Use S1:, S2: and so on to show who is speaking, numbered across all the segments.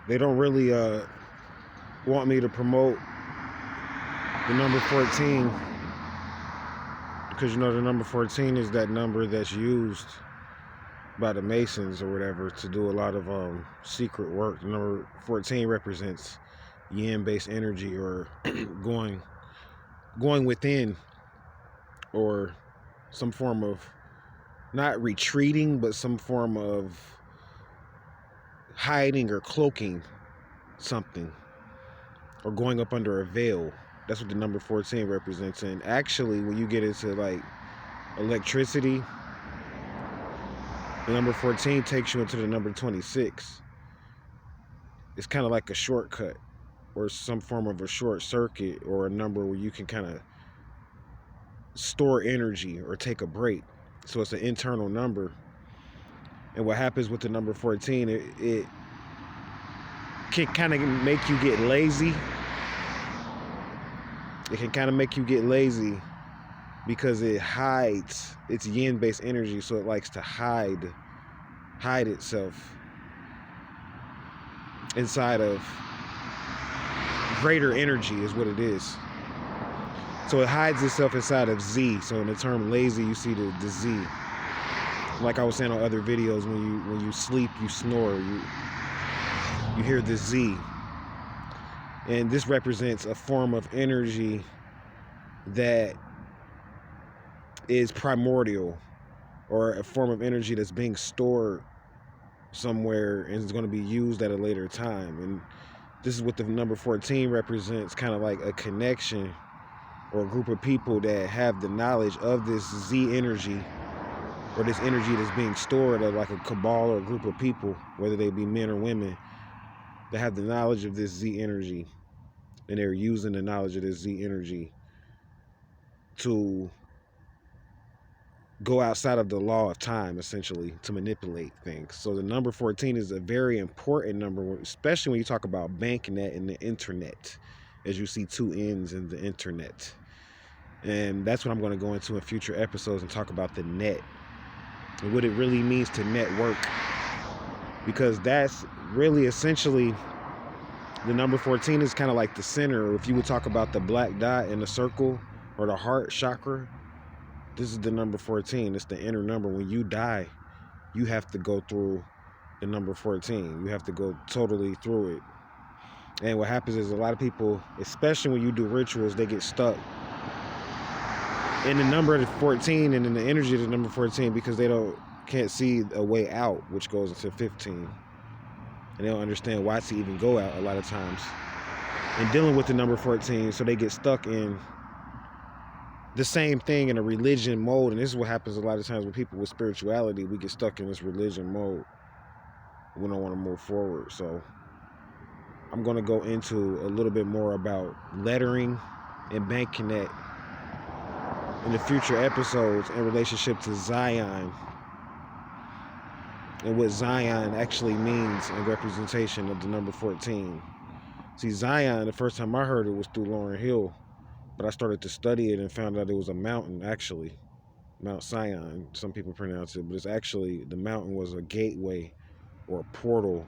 S1: they don't really want me to promote the number 14, because the number 14 is that number that's used by the Masons or whatever to do a lot of secret work. The number 14 represents yin-based energy, or going within, or some form of not retreating, but some form of hiding or cloaking something, or going up under a veil. That's what the number 14 represents. And actually, when you get into like electricity, the number 14 takes you into the number 26. It's kind of like a shortcut, or some form of a short circuit, or a number where you can kind of store energy or take a break. So it's an internal number. And what happens with the number 14, it can kind of make you get lazy. It can kind of make you get lazy because it hides. It's yin-based energy, so it likes to hide itself inside of greater energy is what it is. So it hides itself inside of Z. So in the term lazy, you see the Z. Like I was saying on other videos, when you sleep, you snore, you hear the Z. And this represents a form of energy that is primordial, or a form of energy that's being stored somewhere and is going to be used at a later time. And this is what the number 14 represents, kind of like a connection or a group of people that have the knowledge of this Z energy, or this energy that's being stored, of like a cabal or a group of people, whether they be men or women, that have the knowledge of this Z energy, and they're using the knowledge of this Z energy to go outside of the law of time, essentially, to manipulate things. So the number 14 is a very important number, especially when you talk about BankNet and the internet, as you see two N's in the internet. And that's what I'm going to go into in future episodes, and talk about the net and what it really means to network, because that's really essentially the number 14 is kind of like the center. If you would talk about the black dot in the circle, or the heart chakra, this is the number 14. It's the inner number. When you die, you have to go through the number 14. You have to go totally through it. And what happens is, a lot of people, especially when you do rituals, they get stuck in the number of 14 and in the energy of the number 14, because they can't see a way out, which goes into 15. And they don't understand why to even go out a lot of times. And dealing with the number 14, so they get stuck in the same thing in a religion mode. And this is what happens a lot of times with people with spirituality. We get stuck in this religion mode. We don't want to move forward. So I'm going to go into a little bit more about lettering and BankNet in the future episodes, in relationship to Zion, and what Zion actually means in representation of the number 14. See, Zion, the first time I heard it was through Lauryn Hill, but I started to study it and found out it was a mountain, actually. Mount Zion, some people pronounce it, but it's actually, the mountain was a gateway or a portal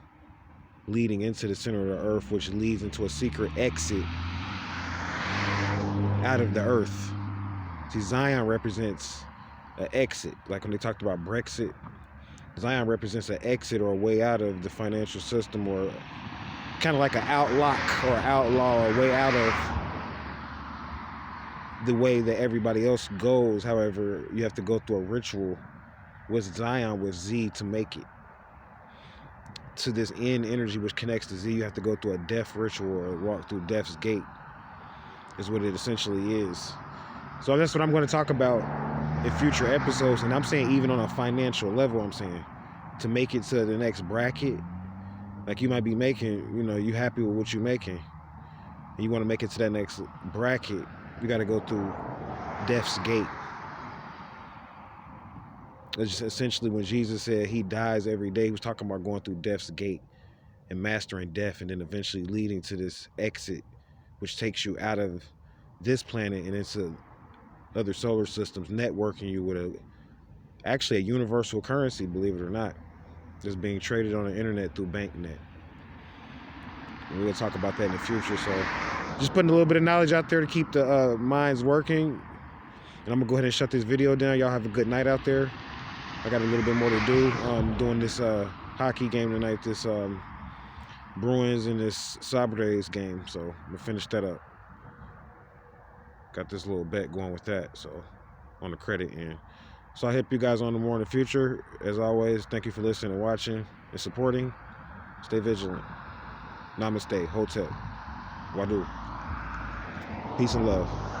S1: leading into the center of the earth, which leads into a secret exit out of the earth. See, Zion represents an exit. Like when they talked about Brexit, Zion represents an exit, or a way out of the financial system, or kind of like an outlock or outlaw, or a way out of the way that everybody else goes. However, you have to go through a ritual with Zion, with Z, to make it to this N energy, which connects to Z. You have to go through a death ritual, or walk through death's gate, is what it essentially is. So that's what I'm going to talk about in future episodes. And I'm saying, even on a financial level, I'm saying, to make it to the next bracket, like you might be making, you happy with what you're making, and you want to make it to that next bracket, you got to go through death's gate. It's essentially when Jesus said he dies every day, he was talking about going through death's gate and mastering death, and then eventually leading to this exit, which takes you out of this planet and into other solar systems, networking you with actually a universal currency, believe it or not, that's being traded on the internet through BankNet. And we'll talk about that in the future. So just putting a little bit of knowledge out there to keep the minds working. And I'm gonna go ahead and shut this video down. Y'all have a good night out there. I got a little bit more to do. Doing this hockey game tonight, this Bruins and this Sabres game. So I'm gonna finish that up. Got this little bet going with that, so on the credit end. So I hope you guys on the more in the future. As always, thank you for listening and watching and supporting. Stay vigilant. Namaste. Hotel. Wadu. Peace and love.